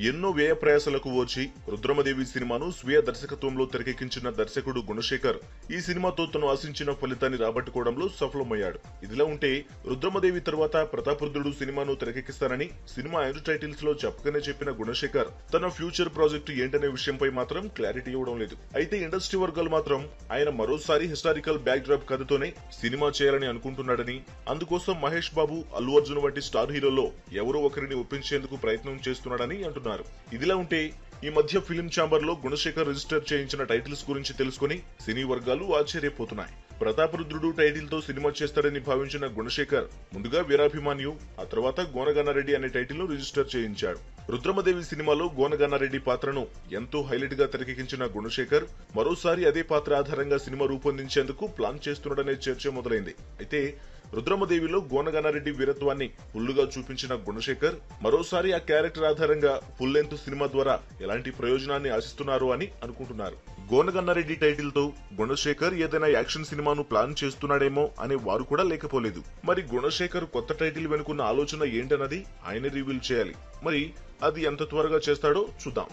ఎన్నో వ్యయ ప్రయాసాలకు ఓర్చి రుద్రమదేవి సినిమాను స్వీయ దర్శకత్వంలో తెరకెక్కించిన దర్శకుడు గుణశేఖర్ ఈ సినిమాతో తను ఆశించిన ఫలితాన్ని రాబట్టుకోవడంలో సఫలమయ్యాడు. ఇదిలా ఉంటే రుద్రమదేవి తర్వాత ప్రతాపరుద్రుడు సినిమాను తెరకెక్కిస్తానని సినిమా ఎండ్ టైటిల్స్ లో చెప్పకనే చెప్పిన గుణశేఖర్ తన ఫ్యూచర్ ప్రాజెక్టు ఏంటనే విషయంపై మాత్రం క్లారిటీ ఇవ్వడం లేదు. అయితే ఇండస్ట్రీ వర్గాలు మాత్రం ఆయన మరోసారి హిస్టారికల్ బ్యాక్ డ్రాప్ కథతోనే సినిమా చేయాలని అనుకుంటున్నాడని, అందుకోసం మహేష్ బాబు, అల్లు అర్జున్ వంటి స్టార్ హీరోల్లో ఎవరో ఒకరిని ఒప్పించేందుకు ప్రయత్నం చేస్తున్నాడని అంటున్నారు. ఇదిలా ఉంటే ఈ మధ్య ఫిలిం ఛాంబర్ లో గుణశేఖర్ రిజిస్టర్ చేయించిన టైటిల్స్ గురించి తెలుసుకుని సినీ వర్గాలు ఆశ్చర్యపోతున్నాయి. ప్రతాపరుద్రుడు టైటిల్ తో సినిమా చేస్తాడని భావించిన గుణశేఖర్ ముందుగా వీరాభిమాన్యు, ఆ తర్వాత గోనగన్నారెడ్డి అనే టైటిల్ ను రిజిస్టర్ చేయించాడు. రుద్రమదేవి సినిమాలో గోనగన్నారెడ్డి పాత్రను ఎంతో హైలైట్ గా తెరకెక్కించిన గుణశేఖర్ మరోసారి అదే పాత్ర ఆధారంగా సినిమా రూపొందించేందుకు ప్లాన్ చేస్తున్నాడనే చర్చ మొదలైంది. అయితే రుద్రమదేవిలో గోనగన్నారెడ్డి వీరత్వాన్ని ఫుల్లుగా చూపించిన గుణశేఖర్ మరోసారి ఆ క్యారెక్టర్ ఆధారంగా ఫుల్ లెంత్ సినిమా ద్వారా ఎలాంటి ప్రయోజనాన్ని ఆశిస్తున్నారు అని అనుకుంటున్నారు. గోనగన్నారెడ్డి టైటిల్ తో గుణశేఖర్ ఏదైనా యాక్షన్ సినిమాను ప్లాన్ చేస్తున్నాడేమో అనే వారు కూడా లేకపోలేదు. మరి గుణశేఖర్ కొత్త టైటిల్ వెనుకున్న ఆలోచన ఏంటన్నది ఆయన రివీల్ చేయాలి. మరి అది ఎంత త్వరగా చేస్తాడో చూద్దాం.